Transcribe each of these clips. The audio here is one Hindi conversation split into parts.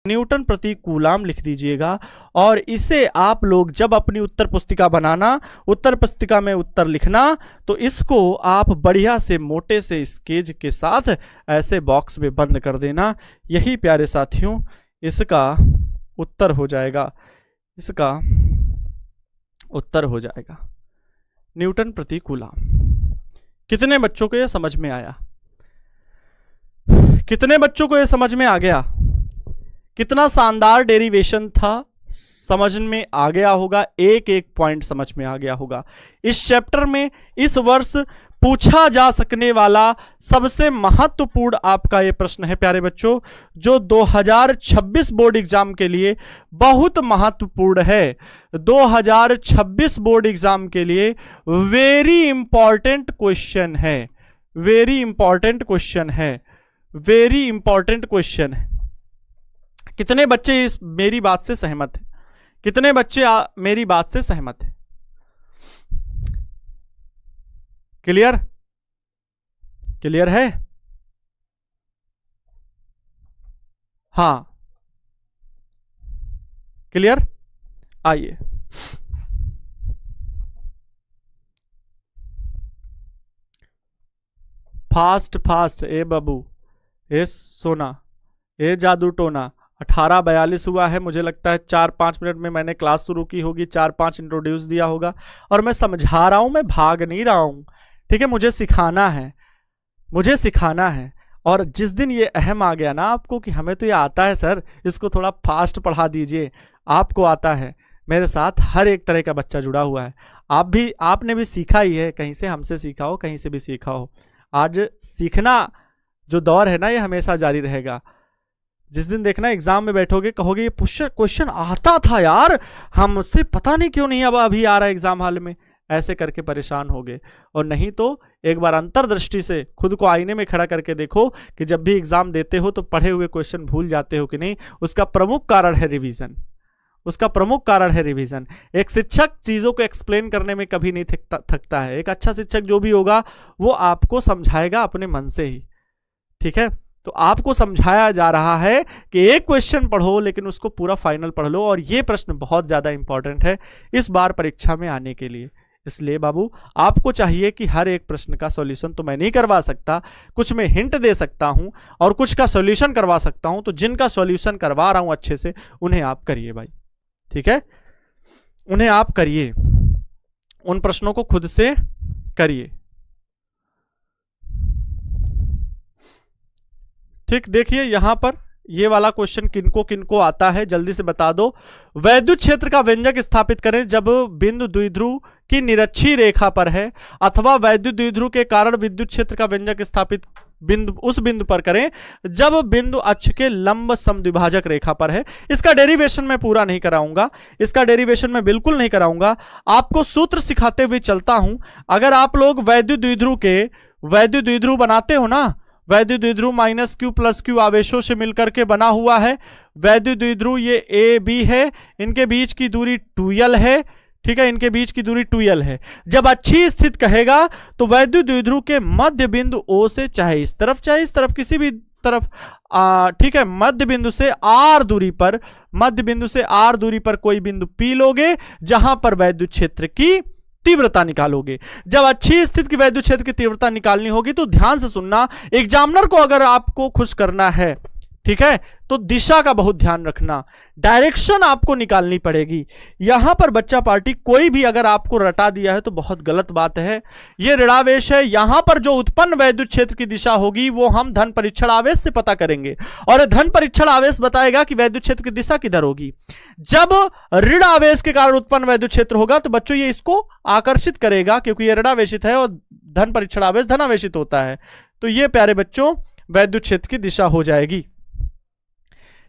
न्यूटन प्रति कूलाम लिख दीजिएगा। और इसे आप लोग जब अपनी उत्तर पुस्तिका बनाना, उत्तर पुस्तिका में उत्तर लिखना, तो इसको आप बढ़िया से मोटे से स्केच के साथ ऐसे बॉक्स में बंद कर देना। यही प्यारे साथियों इसका उत्तर हो जाएगा, इसका उत्तर हो जाएगा न्यूटन प्रति कूलाम। कितने बच्चों को यह समझ में आया? कितने बच्चों को यह समझ में आ गया? कितना शानदार डेरिवेशन था, समझ में आ गया होगा, एक एक पॉइंट समझ में आ गया होगा। इस चैप्टर में इस वर्ष पूछा जा सकने वाला सबसे महत्वपूर्ण आपका ये प्रश्न है प्यारे बच्चों, जो 2026 बोर्ड एग्जाम के लिए बहुत महत्वपूर्ण है। 2026 बोर्ड एग्जाम के लिए वेरी इंपॉर्टेंट क्वेश्चन है, वेरी इंपॉर्टेंट क्वेश्चन है, वेरी इंपॉर्टेंट क्वेश्चन है। कितने बच्चे इस मेरी बात से सहमत हैं? कितने बच्चे मेरी बात से सहमत हैं? क्लियर? क्लियर है? हाँ, क्लियर? आइए फास्ट फास्ट, ए बाबू, ए सोना, ए जादू टोना। 18:42 हुआ है, मुझे लगता है 4-5 मिनट में मैंने क्लास शुरू की होगी, 4-5 इंट्रोड्यूस दिया होगा। और मैं समझा रहा हूं, मैं भाग नहीं रहा हूं, ठीक है? मुझे सिखाना है, मुझे सिखाना है। और जिस दिन ये अहम आ गया ना आपको कि हमें तो ये आता है सर, इसको थोड़ा फास्ट पढ़ा दीजिए, आपको आता है, मेरे साथ हर एक तरह का बच्चा जुड़ा हुआ है। आपने भी सीखा ही है, कहीं से हमसे सीखा हो, कहीं से भी सीखा हो। आज सीखना जो दौर है ना, ये हमेशा जारी रहेगा। जिस दिन देखना एग्जाम में बैठोगे, कहोगे ये क्वेश्चन आता था यार, हमसे पता नहीं क्यों नहीं अब अभी आ रहा है एग्जाम हॉल में, ऐसे करके परेशान होगे। और नहीं तो एक बार अंतर्दृष्टि से खुद को आईने में खड़ा करके देखो कि जब भी एग्जाम देते हो तो पढ़े हुए क्वेश्चन भूल जाते हो कि नहीं। उसका प्रमुख कारण है रिवीजन, उसका प्रमुख कारण है रिवीजन। एक शिक्षक चीजों को एक्सप्लेन करने में कभी नहीं थकता है। एक अच्छा शिक्षक जो भी होगा वो आपको समझाएगा अपने मन से ही, ठीक है? तो आपको समझाया जा रहा है कि एक क्वेश्चन पढ़ो लेकिन उसको पूरा फाइनल पढ़ लो। और ये प्रश्न बहुत ज्यादा इंपॉर्टेंट है इस बार परीक्षा में आने के लिए। इसलिए बाबू आपको चाहिए कि हर एक प्रश्न का सॉल्यूशन तो मैं नहीं करवा सकता, कुछ मैं हिंट दे सकता हूं और कुछ का सॉल्यूशन करवा सकता हूं। तो जिनका सॉल्यूशन करवा रहा हूं अच्छे से, उन्हें आप करिए भाई, ठीक है? उन्हें आप करिए, उन प्रश्नों को खुद से करिए, ठीक? देखिए यहां पर ये वाला क्वेश्चन किनको किनको आता है जल्दी से बता दो। वैद्युत क्षेत्र का व्यंजक स्थापित करें जब बिंदु द्विध्रुव की निरक्षीय रेखा पर है, अथवा वैद्युत द्विध्रुव के कारण विद्युत क्षेत्र का व्यंजक स्थापित उस बिंदु पर करें जब बिंदु अक्ष के लंब समद्विभाजक रेखा पर है। इसका डेरिवेशन मैं पूरा नहीं कराऊंगा, इसका डेरिवेशन मैं बिल्कुल नहीं कराऊंगा, आपको सूत्र सिखाते हुए चलता हूं। अगर आप लोग वैद्युत द्विध्रुव बनाते हो ना, वैद्युत द्विध्रुव माइनस क्यू प्लस क्यू आवेशों से मिलकर के बना हुआ है। वैद्युत द्विध्रुव ये ए बी है, इनके बीच की दूरी 2l है, ठीक है? इनके बीच की दूरी 2l है। जब अच्छी स्थिति कहेगा तो वैद्युत द्विध्रुव के मध्य बिंदु O से चाहे इस तरफ किसी भी तरफ, ठीक है, मध्य बिंदु से r दूरी पर कोई बिंदु P लोगे जहां पर वैद्युत क्षेत्र की तीव्रता निकालोगे। जब अच्छी स्थिति की वैद्युत क्षेत्र की तीव्रता निकालनी होगी तो ध्यान से सुनना, एग्जामिनर को अगर आपको खुश करना है, ठीक है, तो दिशा का बहुत ध्यान रखना, डायरेक्शन आपको निकालनी पड़ेगी। यहां पर बच्चा पार्टी कोई भी अगर आपको रटा दिया है तो बहुत गलत बात है। यह ऋणावेश है, यहां पर जो उत्पन्न वैद्युत क्षेत्र की दिशा होगी वो हम धन परीक्षण आवेश से पता करेंगे, और धन परीक्षण आवेश बताएगा कि वैद्युत क्षेत्र की दिशा किधर होगी। जब ऋण आवेश के कारण उत्पन्न वैद्युत क्षेत्र होगा तो बच्चों ये इसको आकर्षित करेगा, क्योंकि यह ऋणावेशित है और धन परीक्षण आवेश धनावेशित होता है। तो ये प्यारे बच्चों वैद्युत क्षेत्र की दिशा हो जाएगी,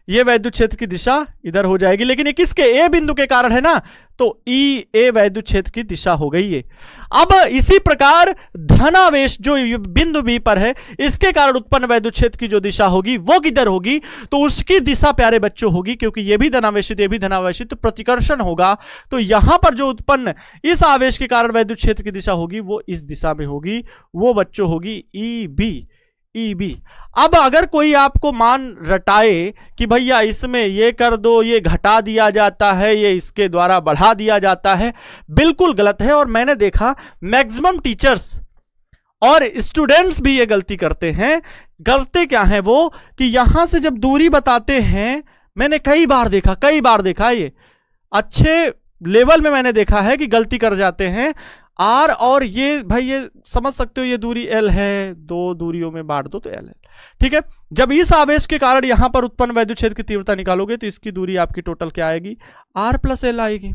ये वैद्युत क्षेत्र की दिशा इधर हो जाएगी। लेकिन ये किसके, ए बिंदु के कारण है ना, तो ए वैद्युत क्षेत्र की दिशा हो गई है। अब इसी प्रकार धनावेश जो बिंदु बी पर है, इसके कारण उत्पन्न वैद्युत क्षेत्र की जो दिशा होगी वो किधर होगी, तो उसकी दिशा प्यारे बच्चों होगी, क्योंकि ये भी धनावेशित ये भी धनावेशित, तो प्रतिकर्षण होगा। तो यहां पर जो उत्पन्न इस आवेश के कारण वैद्युत क्षेत्र की दिशा होगी वो इस दिशा में होगी, वो बच्चों होगी ई बी। EB। अब अगर कोई आपको मान रटाए कि भैया इसमें ये कर दो, ये घटा दिया जाता है, ये इसके द्वारा बढ़ा दिया जाता है, बिल्कुल गलत है। और मैंने देखा मैक्सिमम टीचर्स और स्टूडेंट्स भी ये गलती करते हैं। गलती क्या है वो कि यहां से जब दूरी बताते हैं, मैंने कई बार देखा ये अच्छे लेवल में मैंने देखा है कि गलती कर जाते हैं। R और ये भाई ये समझ सकते हो ये दूरी L है, दो दूरियों में बांट दो तो L है, ठीक है। जब इस आवेश के कारण यहां पर उत्पन्न वैद्युत क्षेत्र की तीव्रता निकालोगे तो इसकी दूरी आपकी टोटल क्या आएगी, R प्लस L आएगी,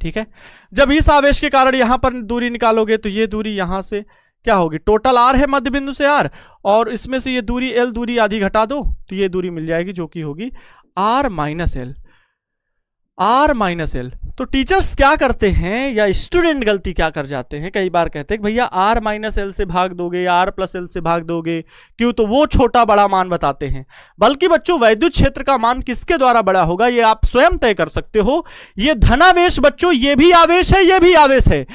ठीक है। जब इस आवेश के कारण यहां पर दूरी निकालोगे तो ये दूरी यहां से क्या होगी, टोटल R है मध्य बिंदु से R, और इसमें से ये दूरी L दूरी आधी घटा दो तो ये दूरी मिल जाएगी जो कि होगी R minus L, R minus L। तो टीचर्स क्या करते हैं या स्टूडेंट गलती क्या कर जाते हैं, कई बार कहते हैं कि भैया R माइनस L से भाग दोगे, R प्लस L से भाग दोगे, क्यों, तो वो छोटा बड़ा मान बताते हैं। बल्कि बच्चों वैद्युत क्षेत्र का मान किसके द्वारा बड़ा होगा ये आप स्वयं तय कर सकते हो। ये धनावेश बच्चों, ये भी आवेश है, ये भी आवेश है।